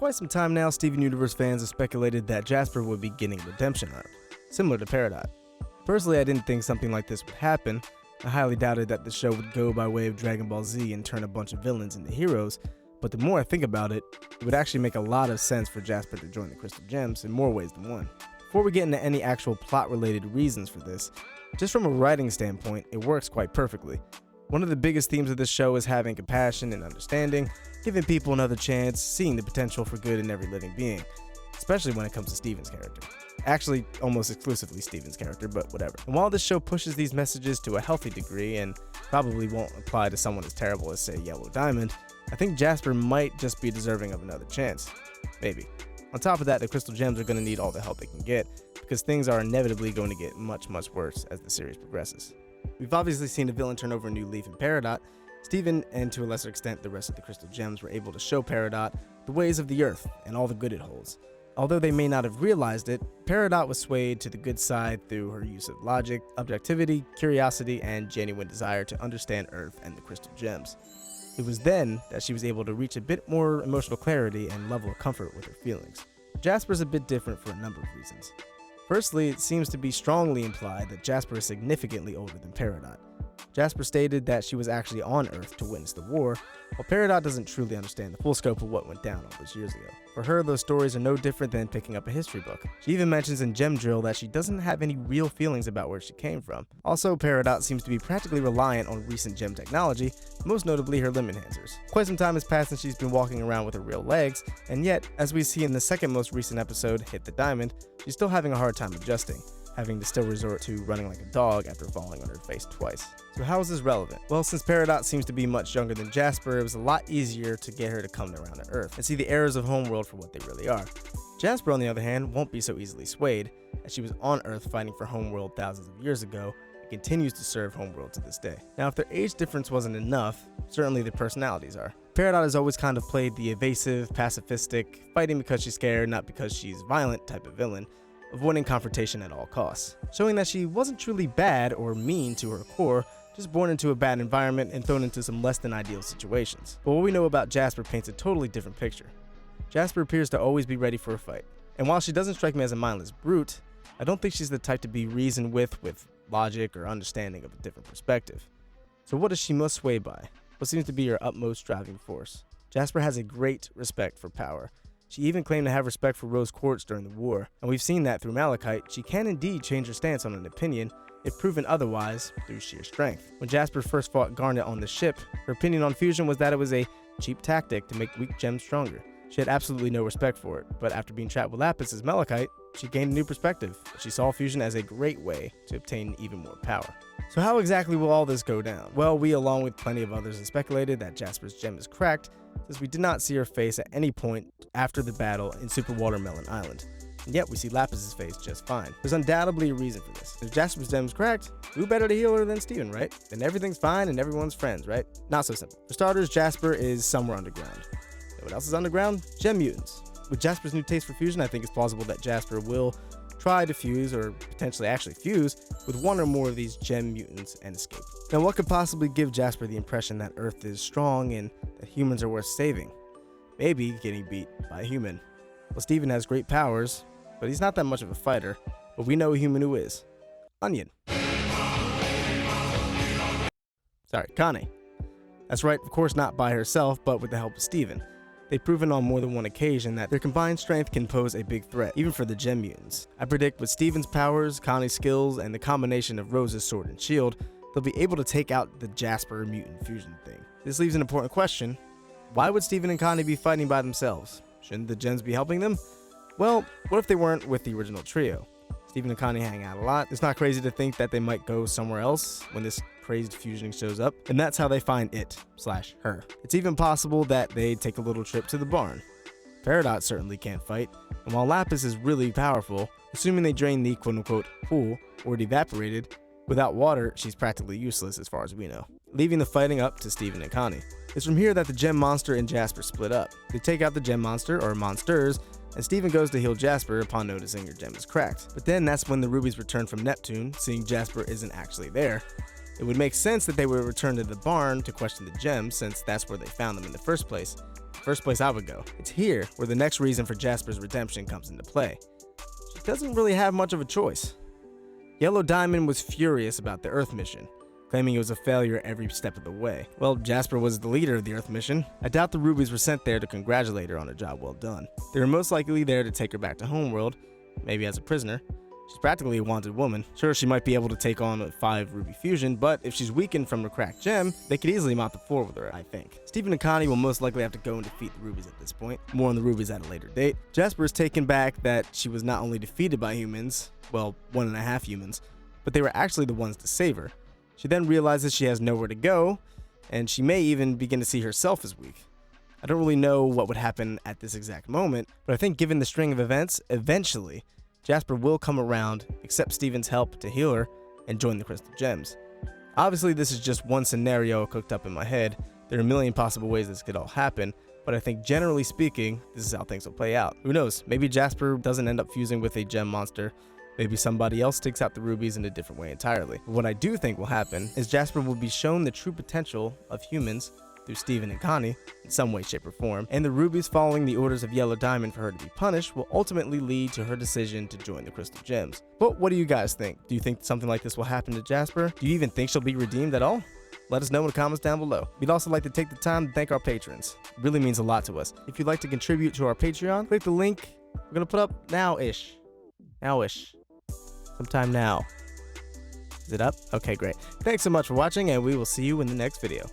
quite some time now, Steven Universe fans have speculated that Jasper would be getting a redemption arc, similar to Peridot. Personally, I didn't think something like this would happen. I highly doubted that the show would go by way of Dragon Ball Z and turn a bunch of villains into heroes, but the more I think about it, it would actually make a lot of sense for Jasper to join the Crystal Gems in more ways than one. Before we get into any actual plot-related reasons for this, just from a writing standpoint, it works quite perfectly. One of the biggest themes of this show is having compassion and understanding, giving people another chance, seeing the potential for good in every living being, especially when it comes to Steven's character. Actually, almost exclusively Steven's character, but whatever. And while this show pushes these messages to a healthy degree and probably won't apply to someone as terrible as, say, Yellow Diamond, I think Jasper might just be deserving of another chance. Maybe. On top of that, the Crystal Gems are going to need all the help they can get, because things are inevitably going to get much, much worse as the series progresses. We've obviously seen a villain turn over a new leaf in Peridot. Steven, and to a lesser extent the rest of the Crystal Gems, were able to show Peridot the ways of the Earth and all the good it holds. Although they may not have realized it, Peridot was swayed to the good side through her use of logic, objectivity, curiosity, and genuine desire to understand Earth and the Crystal Gems. It was then that she was able to reach a bit more emotional clarity and level of comfort with her feelings. Jasper's a bit different for a number of reasons. Firstly, it seems to be strongly implied that Jasper is significantly older than Peridot. Jasper stated that she was actually on Earth to witness the war, while Peridot doesn't truly understand the full scope of what went down all those years ago. For her, those stories are no different than picking up a history book. She even mentions in Gem Drill that she doesn't have any real feelings about where she came from. Also, Peridot seems to be practically reliant on recent gem technology, most notably her limb enhancers. Quite some time has passed since she's been walking around with her real legs, and yet, as we see in the second most recent episode, Hit the Diamond, she's still having a hard time adjusting, having to still resort to running like a dog after falling on her face twice. So how is this relevant? Well, since Peridot seems to be much younger than Jasper, it was a lot easier to get her to come around to Earth and see the errors of Homeworld for what they really are. Jasper, on the other hand, won't be so easily swayed, as she was on Earth fighting for Homeworld thousands of years ago and continues to serve Homeworld to this day. Now, if their age difference wasn't enough, certainly their personalities are. Peridot has always kind of played the evasive, pacifistic, fighting because she's scared, not because she's violent type of villain, avoiding confrontation at all costs, showing that she wasn't truly bad or mean to her core, just born into a bad environment and thrown into some less than ideal situations. But what we know about Jasper paints a totally different picture. Jasper appears to always be ready for a fight, and while she doesn't strike me as a mindless brute, I don't think she's the type to be reasoned with logic or understanding of a different perspective. So what is she most swayed by? What seems to be her utmost driving force? Jasper has a great respect for power. She even claimed to have respect for Rose Quartz during the war, and we've seen that through Malachite. She can indeed change her stance on an opinion, if proven otherwise through sheer strength. When Jasper first fought Garnet on the ship, her opinion on fusion was that it was a cheap tactic to make weak gems stronger. She had absolutely no respect for it, but after being trapped with Lapis as Malachite, she gained a new perspective. She saw fusion as a great way to obtain even more power. So how exactly will all this go down? Well, we, along with plenty of others, have speculated that Jasper's gem is cracked, since we did not see her face at any point after the battle in Super Watermelon Island. And yet we see Lapis's face just fine. There's undoubtedly a reason for this. If Jasper's gem is cracked, who better to heal her than Steven, right? Then everything's fine and everyone's friends, right? Not so simple. For starters, Jasper is somewhere underground. And what else is underground? Gem mutants. With Jasper's new taste for fusion, I think it's plausible that Jasper will try to fuse, or potentially actually fuse, with one or more of these gem mutants and escape. Now, what could possibly give Jasper the impression that Earth is strong and that humans are worth saving? Maybe getting beat by a human. Well, Steven has great powers, but he's not that much of a fighter, but we know a human who is. Onion. Sorry, Connie. That's right, of course not by herself, but with the help of Steven. They've proven on more than one occasion that their combined strength can pose a big threat, even for the gem mutants. I predict with Steven's powers, Connie's skills, and the combination of Rose's sword and shield, they'll be able to take out the Jasper mutant fusion thing. This leaves an important question. Why would Steven and Connie be fighting by themselves? Shouldn't the gems be helping them? Well, what if they weren't with the original trio? Steven and Connie hang out a lot. It's not crazy to think that they might go somewhere else when this crazed fusioning shows up, and that's how they find it/her. It's even possible that they take a little trip to the barn. Peridot certainly can't fight, and while Lapis is really powerful, assuming they drain the quote-unquote pool or it evaporated, without water, she's practically useless as far as we know, leaving the fighting up to Steven and Connie. It's from here that the gem monster and Jasper split up. They take out the gem monster, or monsters, and Steven goes to heal Jasper upon noticing her gem is cracked. But then that's when the rubies return from Neptune, seeing Jasper isn't actually there. It would make sense that they would return to the barn to question the gems, since that's where they found them in the first place. first place I would go. It's here where the next reason for Jasper's redemption comes into play. She doesn't really have much of a choice. Yellow Diamond was furious about the Earth mission, claiming it was a failure every step of the way. Well, Jasper was the leader of the Earth mission. I doubt the rubies were sent there to congratulate her on a job well done. They were most likely there to take her back to homeworld, maybe as a prisoner. She's practically a wanted woman. Sure, she might be able to take on a 5 ruby fusion, but if she's weakened from her cracked gem, they could easily mop the floor with her, I think. Stephen and Connie will most likely have to go and defeat the rubies at this point. More on the rubies at a later date. Jasper is taken back that she was not only defeated by humans, well, 1.5 humans, but they were actually the ones to save her. She then realizes she has nowhere to go, and she may even begin to see herself as weak. I don't really know what would happen at this exact moment, but I think given the string of events, eventually, Jasper will come around, accept Stephen's help to heal her, and join the Crystal Gems. Obviously, this is just one scenario cooked up in my head. There are a million possible ways this could all happen, but I think generally speaking, this is how things will play out. Who knows? Maybe Jasper doesn't end up fusing with a gem monster. Maybe somebody else takes out the rubies in a different way entirely. But what I do think will happen is Jasper will be shown the true potential of humans through Stephen and Connie in some way, shape, or form, and the rubies following the orders of Yellow Diamond for her to be punished will ultimately lead to her decision to join the Crystal Gems. But what do you guys think? Do you think something like this will happen to Jasper? Do you even think she'll be redeemed at all? Let us know in the comments down below. We'd also like to take the time to thank our patrons. It really means a lot to us. If you'd like to contribute to our Patreon, click the link we're gonna put up now-ish. Sometime now. Is it up? Okay, great. Thanks so much for watching, and we will see you in the next video.